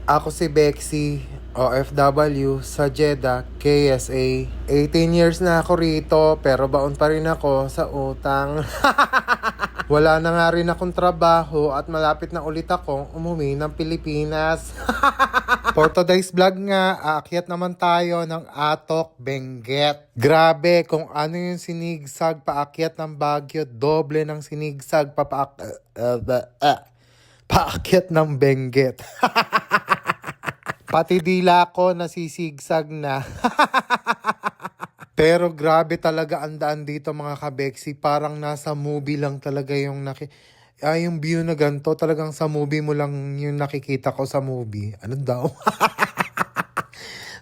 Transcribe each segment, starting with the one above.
Ako si Bexy, OFW sa Jeddah, KSA. 18 years na ako rito pero baon pa rin ako sa utang. Wala na nga rin akong trabaho at malapit na ulit akong umuwi ng Pilipinas. For today's vlog nga, aakyat naman tayo ng Atok, Benguet. Grabe, kung ano yung sinigsag paakyat ng Baguio, doble ng sinigsag paakyat ng Benguet. Pati dila ko nasisigsag na. Pero grabe talaga ang daan dito mga kabeksi. Parang nasa movie lang talaga yung yung view na ganito. Talagang sa movie mo lang yung nakikita ko sa movie. Ano daw?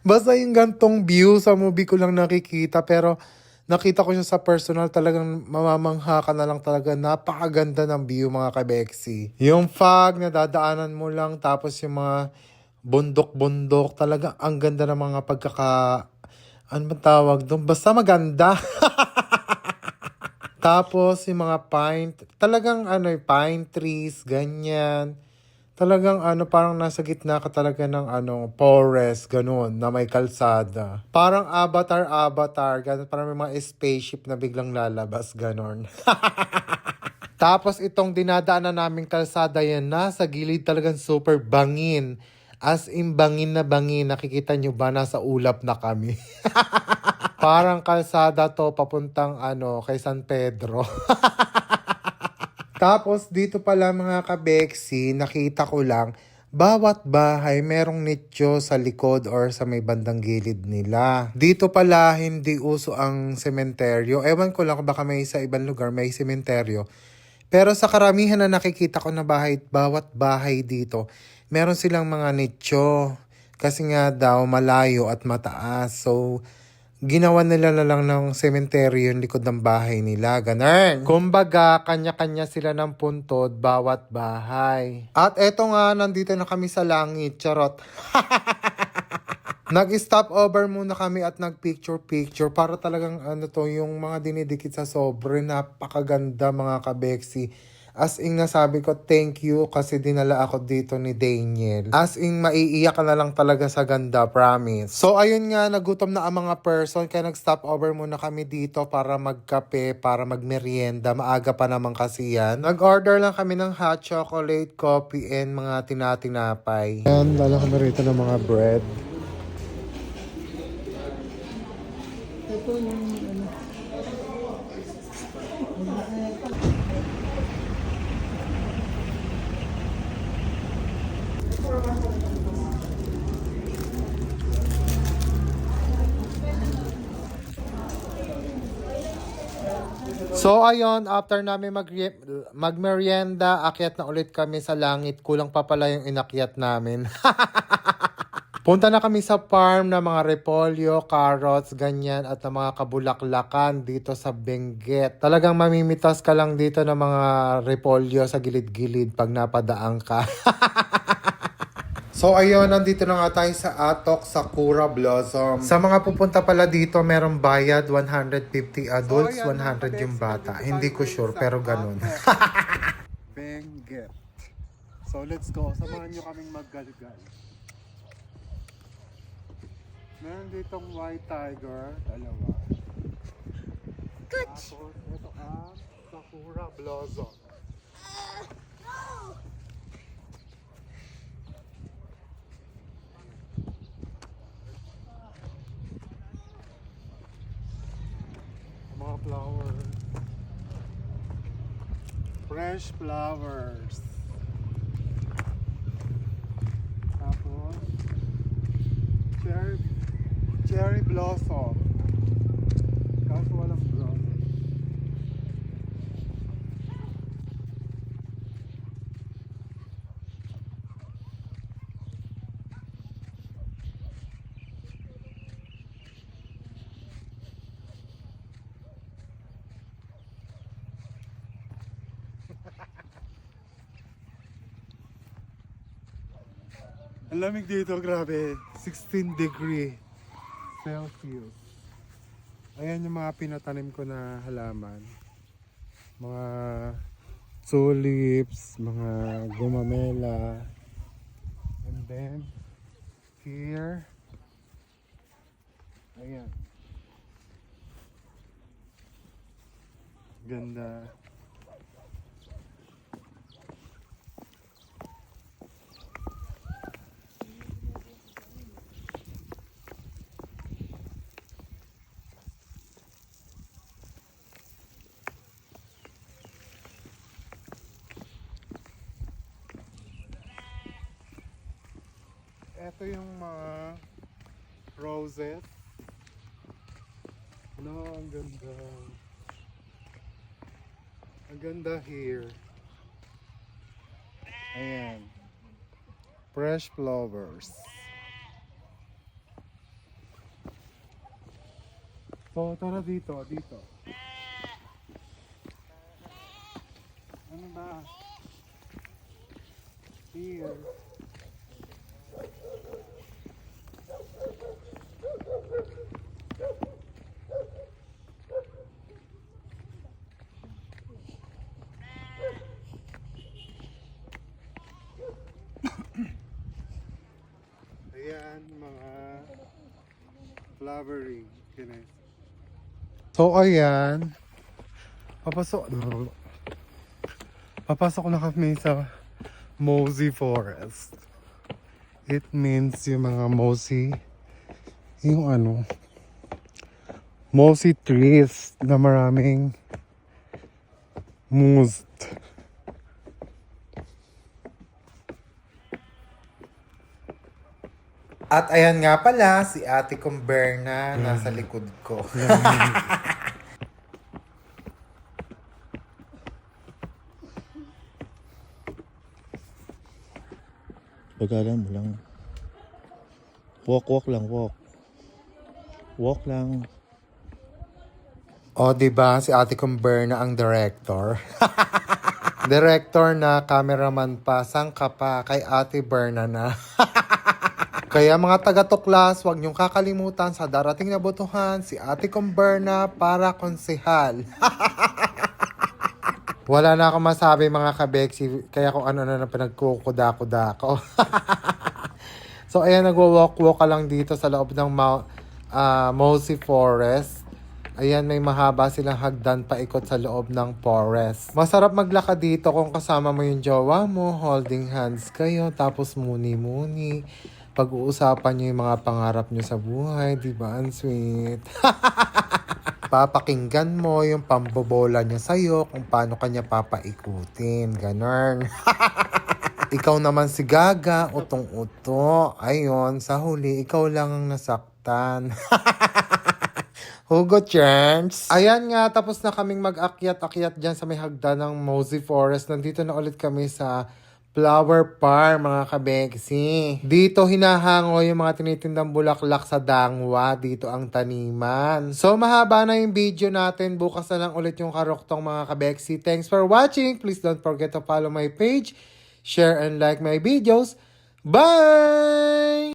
Basta yung gantong view sa movie ko lang nakikita. Pero nakita ko siya sa personal. Talagang mamamangha ka na lang talaga. Napakaganda ng view mga kabeksi. Yung fog na dadaanan mo lang. Tapos yung mga bundok-bundok. Talaga ang ganda ng mga ano ba tawag doon? Basta maganda. Tapos yung mga talagang pine trees, ganyan. Talagang parang nasa gitna ka talaga ng forest, ganun, na may kalsada. Parang avatar, ganun, parang may mga spaceship na biglang lalabas, ganun. Tapos itong dinadaanan naming kalsada yan, nasa gilid talagang super bangin. As in bangin na bangin, nakikita nyo ba, nasa ulap na kami. Parang kalsada to papuntang kay San Pedro. Tapos dito pala mga kabeksi, nakita ko lang, bawat bahay merong nicho sa likod or sa may bandang gilid nila. Dito pala hindi uso ang sementeryo. Ewan ko lang baka may sa ibang lugar may sementeryo. Pero sa karamihan na nakikita ko na bahay, bawat bahay dito, meron silang mga nicho. Kasi nga daw malayo at mataas. So, ginawa nila na lang ng sementeryo yung likod ng bahay nila. Ganun. Kumbaga, kanya-kanya sila ng puntod bawat bahay. At eto nga, nandito na kami sa langit. Charot. Nag-stop over muna kami at nag-picture-picture para talagang yung mga dinidikit sa sobre. Napakaganda mga kabeksi. As in nasabi ko, thank you kasi dinala ako dito ni Daniel. As in, maiiyak ka na lang talaga sa ganda, promise. So, ayun nga, nagutom na ang mga person kaya nag-stop over muna kami dito para magkape, para magmerienda. Maaga pa naman kasi yan. Nag-order lang kami ng hot chocolate, coffee, and mga tinatinapay. Ayan, dala kami rito ng mga bread. Ito yung So ayun, after namin magmerienda, akyat na ulit kami sa langit. Kulang pa pala yung inakyat namin. Punta na kami sa farm na mga repolyo, carrots, ganyan at ng mga kabulaklakan dito sa Benguet. Talagang mamimitas ka lang dito ng mga repolyo sa gilid-gilid pag napadaan ka. So ayun, nandito na nga tayo sa Atok Sakura Blossom. Sa mga pupunta pala dito, merong bayad 150 adults, 100 yung bata. Hindi ko sure, pero ganun. Benguet. So let's go. Samahan nyo kaming maggalgal. Meron ditong white tiger, dalawa. Tapos ito ang Sakura Blossom. Mga flowers. Fresh flowers. Tapos cherry blossom. Kaso walang brown. Ang lamig dito, grabe. 16 degree Celsius. Ayan yung mga pinatanim ko na halaman. Mga tulips, mga gumamela, and And then, here. Ayan. Ganda. Ito yung mga roses. No, ang ganda. Ang ganda here. Ayan. Fresh flowers. So, tara dito, dito. Ano ba? Here. Ayan, mga flowery. Kinis. So, ayan. Papasok na kami sa Mosey Forest. It means yung mga Mosey, yung Mosey trees na maraming moose. At ayan nga pala, si ate kong Berna nasa likod ko. Pagalan mo lang. Walk lang, walk. Walk lang. O, diba, si ate kong Berna ang director. Director na, cameraman pa, sangka pa, kay ate Berna na. Kaya mga taga-tuklas, huwag niyong kakalimutan sa darating na botohan si ate kong Berna para konsehal. Wala na akong masabi mga kabeksi, kaya kung ano na pinagkukuda-kuda ko. So ayan, nagwo-walk-walk ka lang dito sa loob ng Mosey Forest. Ayan, may mahaba silang hagdan paikot sa loob ng forest. Masarap maglakad dito kung kasama mo yung jowa mo, holding hands kayo, tapos muni-muni. Pag-uusapan nyo yung mga pangarap nyo sa buhay, di ba? Ang sweet. Papakinggan mo yung pambobola niya sa'yo kung paano kanya papaikutin. Ganon. Ikaw naman si Gaga, utong-uto. Ayun, sa huli, ikaw lang ang nasaktan. Hugo Chance. Ayan nga, tapos na kaming mag-akyat-akyat dyan sa may hagdan ng Mosey Forest. Nandito na ulit kami sa Flower Farm, mga kabeksi. Dito hinahango yung mga tinitindang bulaklak sa dangwa. Dito ang taniman. So, mahaba na yung video natin. Bukas na lang ulit yung karoktong, mga kabeksi. Thanks for watching. Please don't forget to follow my page, share and like my videos. Bye!